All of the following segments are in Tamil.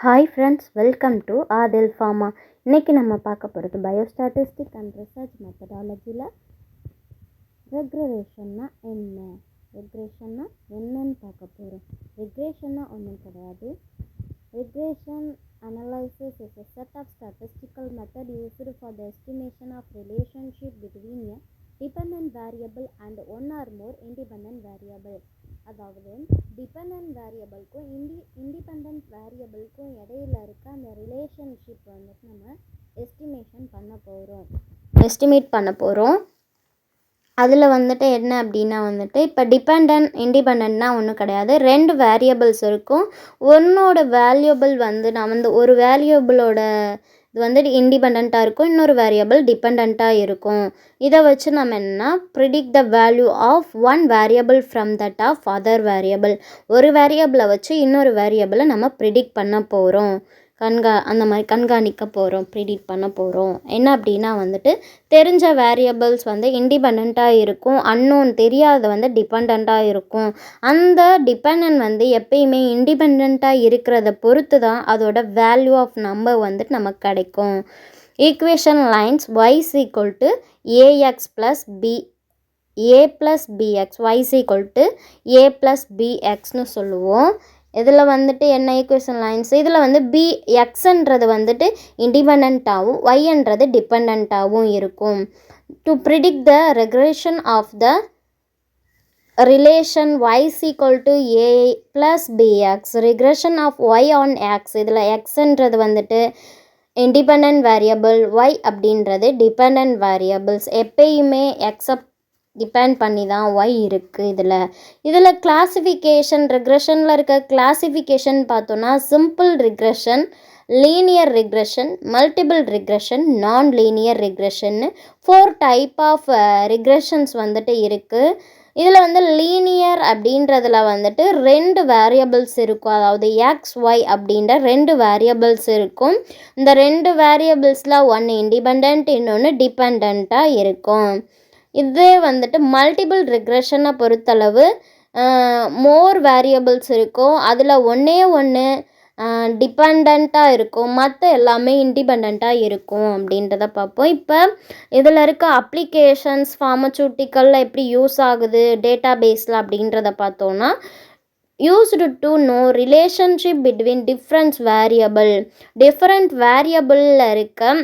Hi friends, welcome to Adil pharma. இன்றைக்கி நம்ம பார்க்க போகிறது பயோஸ்டாட்டிஸ்டிக் அண்ட் ரிசர்ச் மெத்தடாலஜியில் ரெக்ரெஷன்னா என்னன்னு பார்க்க போகிறோம். ரெக்ரெஷன்னா ஒன்றும் கிடையாது. Regression analysis is a set of statistical method used for the estimation of relationship between a dependent variable and one or more independent variable. அதாவது டிபெண்ட் வேரியபிள்க்கும் இண்டிபெண்ட் வேரியபிள்க்கும் இடையில இருக்க அந்த ரிலேஷன்ஷிப் வந்துட்டு நம்ம எஸ்டிமேட் பண்ண போகிறோம். அதில் வந்துட்டு என்ன அப்படின்னா வந்துட்டு இப்போ இண்டிபெண்ட்னா ஒன்றும் கிடையாது. ரெண்டு வேரியபிள்ஸ் இருக்கும். ஒன்னோட வேல்யூபிள் வந்து நான் வந்து ஒரு வேல்யூபிளோட இது வந்துட்டு இண்டிபெண்ட்டாக இருக்கும், இன்னொரு வேரியபிள் டிபெண்ட்டாக இருக்கும். இதை வச்சு நம்ம என்னென்னா predict the value of one variable from that of other variable. ஒரு வேரியபிளை வச்சு இன்னொரு வேரியபிளை நம்ம ப்ரிடிக்ட் பண்ண போகிறோம். அந்த மாதிரி கண்காணிக்க போகிறோம், ப்ரிடிக்ட் பண்ண போகிறோம். என்ன அப்படின்னா வந்துட்டு தெரிஞ்ச வேரியபிள்ஸ் வந்து இண்டிபெண்ட்டாக இருக்கும், அன்னோன் தெரியாத வந்து டிபெண்ட்டாக இருக்கும். அந்த டிபெண்ட் வந்து எப்பயுமே இண்டிபெண்ட்டாக இருக்கிறத பொறுத்து தான் அதோட வேல்யூ ஆஃப் நம்பர் வந்துட்டு நமக்கு கிடைக்கும். Equation lines y is equal to ax plus b a plus bx y is equal to a plus bxன்னு சொல்லுவோம். இதில் வந்துட்டு என்ன ஈக்குவேஷன் லைன்ஸ், இதில் வந்து எக்ஸ்ன்றது வந்துட்டு இண்டிபெண்ட்டாகவும் ஒய்ன்றது டிபெண்ட்டாகவும் இருக்கும். To predict the regression of the relation y is equal to a plus bx, regression of y on x. இதில் எக்ஸ்ன்றது வந்துட்டு இண்டிபெண்ட் வேரியபிள், y அப்படின்றது டிபெண்ட் வேரியபிள்ஸ். எப்பயுமே எக்ஸப்ட் டிபெண்ட் பண்ணி தான் y இருக்குது. இதில் கிளாசிஃபிகேஷன், ரெக்ரெஷனில் இருக்க கிளாசிஃபிகேஷன் பார்த்தோன்னா simple regression, linear regression, multiple regression, நான் லீனியர் ரிக்ரெஷன்னு 4 டைப் ஆஃப் ரிக்ரெஷன்ஸ் வந்துட்டு இருக்குது. இதில் வந்து லீனியர் அப்படின்றதுல வந்துட்டு 2 வேரியபிள்ஸ் இருக்கும். அதாவது எக்ஸ் ஒய் அப்படின்ற 2 வேரியபிள்ஸ் இருக்கும். இந்த 2 வேரியபிள்ஸில் ஒன்று இண்டிபெண்ட், இன்னொன்று டிபெண்ட்டாக இருக்கும். இதே வந்துட்டு மல்டிபிள் ரிக்ரெஷனை பொறுத்தளவு மோர் வேரியபிள்ஸ் இருக்கும். அதில் ஒன்று டிபெண்ட்டாக இருக்கும், மற்ற எல்லாமே இண்டிபெண்ட்டாக இருக்கும் அப்படின்றத பார்ப்போம். இப்போ இதில் இருக்க அப்ளிகேஷன்ஸ் ஃபார்மசூட்டிக்கலில் எப்படி யூஸ் ஆகுது டேட்டா பேஸில் அப்படின்றத பார்த்தோன்னா, used to know relationship between different வேரியபிளில் இருக்க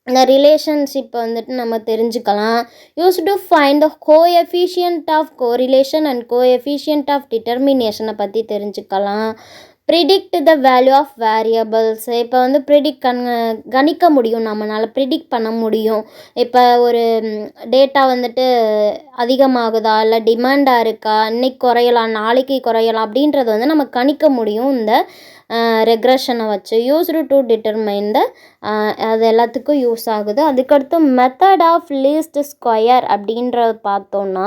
இந்த ரிலேஷன்ஷிப்பை வந்துட்டு நம்ம தெரிஞ்சுக்கலாம். Use to find the coefficient of correlation and coefficient of டிட்டர்மினேஷனை பற்றி தெரிஞ்சுக்கலாம். Predict the value of variables. இப்போ வந்து கணிக்க முடியும், நம்மளால் ப்ரிடிக்ட் பண்ண முடியும். இப்போ ஒரு டேட்டா வந்துட்டு அதிகமாகுதா இல்லை டிமாண்டாக இருக்கா, இன்னைக்கு குறையலாம் நாளைக்கு குறையலாம் அப்படின்றத வந்து நம்ம கணிக்க முடியும் இந்த ரெக்ரெஷனை வச்சு. யூஸ்டு டு டிட்டர்மைன் த அது எல்லாத்துக்கும் யூஸ் ஆகுது. அதுக்கடுத்து மெத்தட் ஆஃப் லீஸ்ட் ஸ்கொயர் அப்படின்றத பார்த்தோன்னா,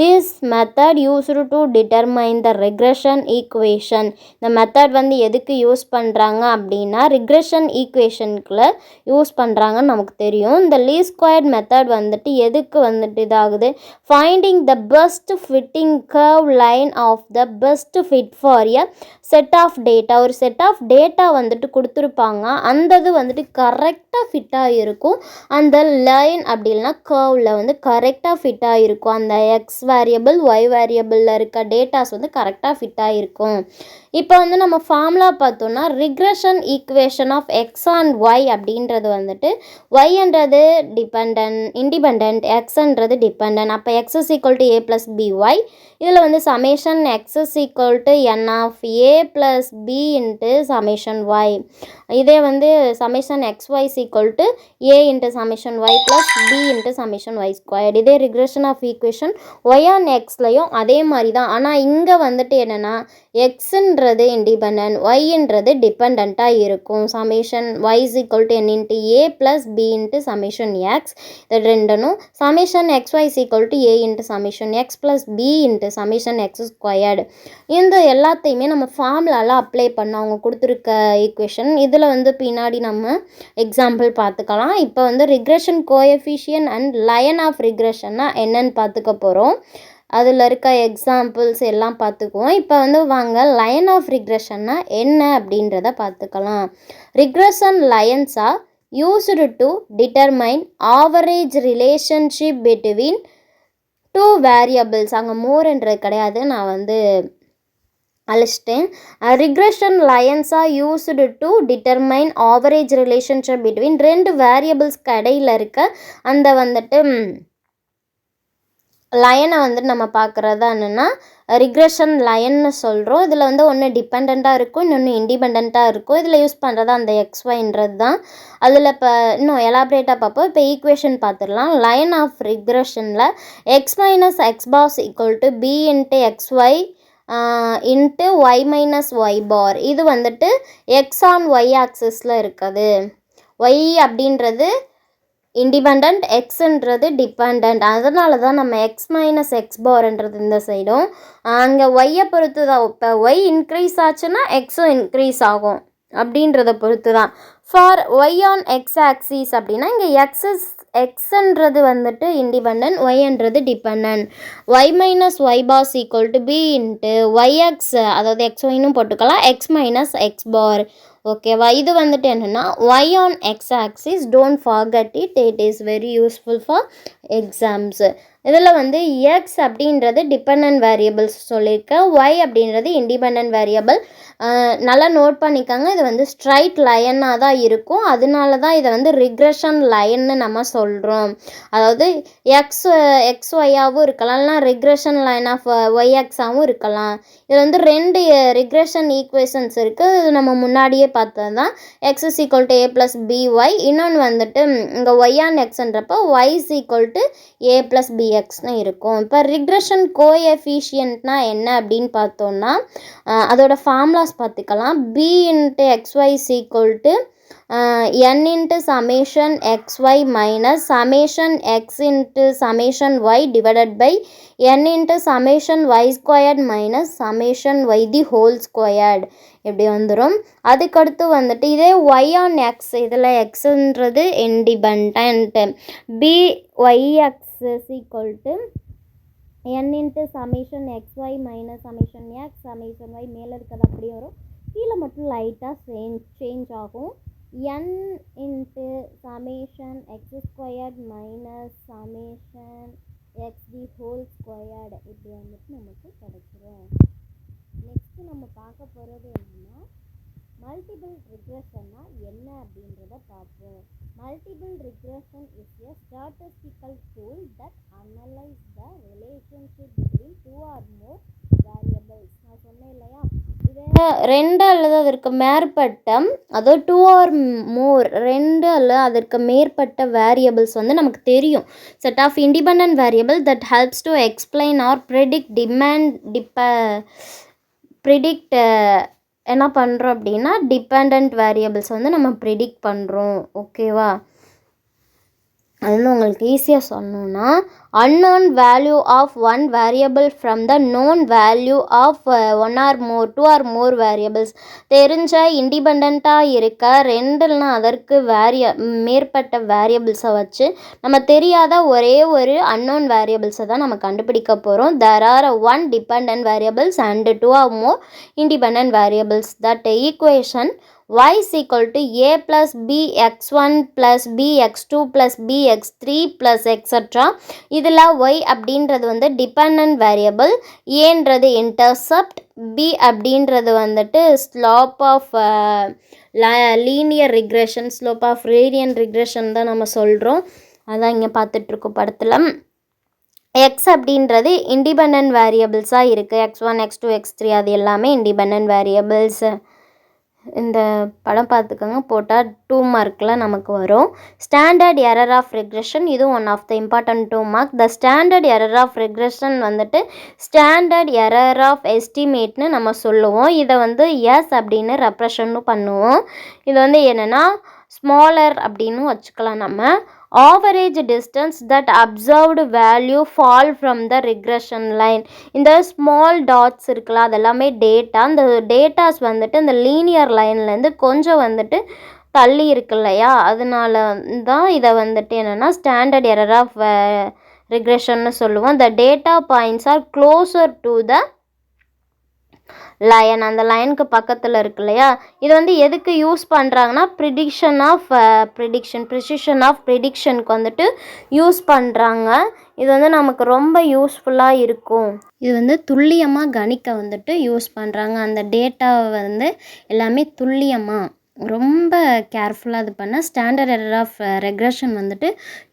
this method used to determine the regression equation. இந்த மெத்தட் வந்து எதுக்கு யூஸ் பண்ணுறாங்க அப்படின்னா ரெக்ரெஷன் ஈக்குவேஷனுக்குள்ள யூஸ் பண்ணுறாங்கன்னு நமக்கு தெரியும். இந்த லீஸ்ட் ஸ்கொயர் மெத்தட் வந்துட்டு எதுக்கு வந்துட்டு இதாகுது, finding the best fitting curve line of the best fit for a set of data. ஒரு செட் ஆஃப் டேட்டா வந்துட்டு கொடுத்துருப்பாங்க, அந்த இது வந்துட்டு கரெக்டாக ஃபிட்டாக இருக்கும். அந்த லைன் அப்படி இல்லைனா கர்வில் வந்து கரெக்டாக ஃபிட்டாக இருக்கும். அந்த எக்ஸ் வேரியபிள் ஒய் வேரியபிளில் இருக்க டேட்டாஸ் வந்து கரெக்டாக ஃபிட்டாக இருக்கும். இப்போ வந்து நம்ம ஃபார்முலா பார்த்தோன்னா regression equation of X and Y அப்படின்றது வந்துட்டு ஒய்ன்றது இண்டிபெண்ட், எக்ஸ்ன்றது டிபெண்ட். அப்போ X is equal to A plus B Y. இதில் வந்து summation X is equal to N of A plus B into summation Y. இதே வந்து summation X Y is equal to A into summation Y plus B into summation Y squared. இதே regression of equation Y on எக்ஸ்லையும் அதே மாதிரி தான். ஆனால் இங்கே வந்துட்டு என்னென்னா எக்ஸுன்றது இண்டிபெண்ட், ஒய்ன்றது டிபெண்ட்டாக இருக்கும். Summation Y is equal to N into A plus B into summation X. இது ரெண்டனும் summation X Y is equal to A into summation X plus B into summation X squared. இந்த எல்லாத்தையுமே நம்ம ஃபார்முலாவில் அப்ளை பண்ண அவங்க கொடுத்துருக்க ஈக்குவேஷன். இதில் வந்து பின்னாடி நம்ம எக்ஸாம்பிள் பார்த்துக்கலாம். இப்போ வந்து regression coefficient and line of ரிக்ரெஷன்னா என்னன்னு பார்த்துக்க போகிறோம். அதில் இருக்க எக்ஸாம்பிள்ஸ் எல்லாம் பார்த்துக்குவோம். இப்போ வந்து வாங்க லைன் ஆஃப் ரிக்ரெஷன்னா என்ன அப்படின்றத பார்த்துக்கலாம். Regression lines are used to determine average relationship between two variables. அங்கே மோர்ன்றது கிடையாது, நான் வந்து அழிச்சிட்டேன். Regression lines are used to determine average relationship between ரெண்டு வேரியபிள்ஸ்க்கு இடையில் இருக்க அந்த வந்துட்டு லைனை வந்துட்டு நம்ம பார்க்குறது என்னென்னா ரிக்ரெஷன் லைன்னு சொல்கிறோம். இதில் வந்து ஒன்று டிபெண்ட்டாக இருக்கும், இன்னொன்று இண்டிபெண்ட்டாக இருக்கும். இதில் யூஸ் பண்ணுறது அந்த எக்ஸ்ஒய்ன்றது தான். அதில் இப்போ இன்னும் எலாபரேட்டாக பார்ப்போம். இப்போ ஈக்குவேஷன் பார்த்துடலாம். லைன் ஆஃப் ரிக்ரெஷனில் x minus x bar equal to b into xy into y minus y bar. இது வந்துட்டு எக்ஸ் ஆன் ஒய் ஆக்சிஸில் இருக்குது. ஒய் அப்படின்றது இண்டிபெண்ட், எக்ஸுன்றது டிபெண்ட். அதனால தான் நம்ம எக்ஸ் மைனஸ் எக்ஸ் பார்ன்றது இந்த சைடும், அங்கே ஒய்யை பொறுத்து தான். இப்போ ஒய் இன்க்ரீஸ் ஆச்சுன்னா எக்ஸும் இன்க்ரீஸ் ஆகும் அப்படின்றத பொறுத்து தான். For y on x axis அப்படின்னா இங்கே எக்ஸுன்றது வந்துட்டு இண்டிபெண்ட், ஒய்ன்றது dependent. Y minus y bar equal to b into y x, அதாவது எக்ஸ் ஒய்னும் போட்டுக்கலாம், எக்ஸ் மைனஸ் எக்ஸ் பார். ஓகேவா? இது வந்துட்டு என்னென்னா y on x axis, don't forget it, it is very useful for exams. இதில் வந்து எக்ஸ் அப்படின்றது டிபெண்ட் வேரியபிள்ஸ் சொல்லியிருக்கேன், ஒய் அப்படின்றது இண்டிபெண்ட் வேரியபிள். நல்லா நோட் பண்ணிக்கோங்க, இது வந்து ஸ்ட்ரைட் லைனாக தான் இருக்கும். அதனால தான் இதை வந்து ரிக்ரெஷன் லைன்னு நம்ம சொல்கிறோம். அதாவது எக்ஸ் ஒய்யாகவும் இருக்கலாம், இல்லைனா ரிக்ரெஷன் லைன் ஆஃப் ஒய் எக்ஸாகவும் இருக்கலாம். இது வந்து ரெண்டு ரிக்ரெஷன் ஈக்குவேஷன்ஸ் இருக்குது, இது நம்ம முன்னாடியே பார்த்தது தான். X is equal to A plus B Y, இன்னொன்று வந்துட்டு இங்கே ஒய் ஆன் எக்ஸ்ன்றப்போ Y is equal to A plus பிஎக்ஸ்னு இருக்கும். இப்போ ரிக்ரெஷன் கோஎஃபிஷியன்ட்னா என்ன அப்படின்னு பார்த்தோன்னா அதோட ஃபார்முலாஸ் பார்த்துக்கலாம். B into x y is equal to n into summation xy minus summation x into summation y divided by n into summation y squared minus summation y the whole squared. இப்படி வந்துடும். அதுக்கடுத்து வந்துட்டு இதே y on x, இதில் xன்றது independent, b yx is equal to n into summation xy minus summation x summation y. மேலே இருக்கிறது அப்படியே வரும், கீழே மட்டும் லைட்டாக சேஞ்ச் ஆகும். n into summation x squared minus summation x the whole squared. இப்படி வந்துட்டு நமக்கு கிடைச்சிரும். நெக்ஸ்ட்டு நம்ம பார்க்க போகிறது என்னென்னா மல்டிபிள் ரிக்ரெஷன்னா என்ன அப்படின்றத பார்ப்போம். Multiple regression is a statistical tool that analyse the relationship between two or more variables. நான் சொன்னேன் இல்லையா, இதை ரெண்டு அல்லது அதற்கு மேற்பட்ட, அதாவது டூ ஆர் மோர், ரெண்டு அல்லது அதற்கு மேற்பட்ட வேரியபிள்ஸ் வந்து நமக்கு தெரியும். Set of independent variable that helps to explain or predict என்ன பண்ணுறோம் அப்படின்னா டிபெண்ட் வேரியபிள்ஸ் வந்து நம்ம ப்ரிடிக்ட் பண்ணுறோம். ஓகேவா? அது வந்து உங்களுக்கு ஈஸியாக சொல்லணுன்னா unknown value of one variable from the known value of one or more, two or more variables. தெரிஞ்ச இண்டிபெண்ட்டாக இருக்க ரெண்டுனா அதற்கு மேற்பட்ட வேரியபிள்ஸை வச்சு நம்ம தெரியாத ஒரே ஒரு unknown வேரியபிள்ஸை தான் நம்ம கண்டுபிடிக்க போகிறோம். there are one dependent variables and two or more independent variables. that equation y is equal to a plus b x1 plus b x2 plus b x3 plus etc. இதில் y அப்படின்றது வந்து டிபெண்ட் வேரியபிள், ஏன்றது இன்டர்செப்ட், b அப்படின்றது வந்துட்டு slope of linear regression, slope of radian regression தான் நம்ம சொல்கிறோம். அதான் இங்கே பார்த்துட்ருக்கோம் படத்தில். எக்ஸ் அப்படின்றது இண்டிபெண்ட் வேரியபிள்ஸாக இருக்குது, x1 x2 x3 அது எல்லாமே இண்டிபெண்ட் வேரியபிள்ஸு. இந்த படம் பார்த்துக்கோங்க, போட்டால் 2 மார்க்கில் நமக்கு வரும். ஸ்டாண்டர்ட் எரர் ஆஃப் ரெக்ரெஷன், இது one of the important 2 mark. The standard error of regression வந்துட்டு ஸ்டாண்டர்ட் எரர் ஆஃப் எஸ்டிமேட்னு நம்ம சொல்லுவோம். இதை வந்து எஸ் அப்படின்னு ரெப்ரசன்ட்டும் பண்ணுவோம். இது வந்து என்னென்னா ஸ்மாலர் அப்படின்னு வச்சுக்கலாம் நம்ம. Average distance that observed value fall from the regression line. இந்த ஸ்மால் டாட்ஸ் இருக்குல்ல, அதெல்லாமே டேட்டா. இந்த டேட்டாஸ் வந்துட்டு இந்த லீனியர் லைன்லேருந்து கொஞ்சம் வந்துட்டு தள்ளி இருக்கு இல்லையா, அதனால தான் இதை வந்துட்டு என்னென்னா ஸ்டாண்டர்ட் எரர் ஆஃப் ரிக்ரெஷன்னு சொல்லுவோம். The data points are closer to the line. அந்த லயனுக்கு பக்கத்தில் இருக்கு இல்லையா? இது வந்து எதுக்கு யூஸ் பண்ணுறாங்கன்னா ப்ரிடிக்ஷன் ஆஃப் ப்ரிடிக்ஷனுக்கு வந்துட்டு யூஸ் பண்ணுறாங்க. இது வந்து நமக்கு ரொம்ப யூஸ்ஃபுல்லாக இருக்கும். இது வந்து துல்லியமாக கணிக்க வந்துட்டு யூஸ் பண்ணுறாங்க. அந்த டேட்டாவை வந்து எல்லாமே துல்லியமாக ரொம்ப கேர்ஃபுல்லாக இது பண்ண ஸ்டாண்டர்ட் எரர் ஆஃப் ரெக்ரெஷன் வந்துட்டு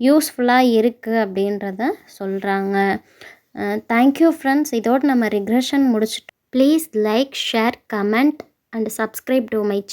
யூஸ்ஃபுல்லாக இருக்குது அப்படின்றத சொல்கிறாங்க. Thank you friends. இதோடு நம்ம ரெக்ரெஷன் முடிச்சுட்டோம். Please like, share, comment and subscribe to my channel.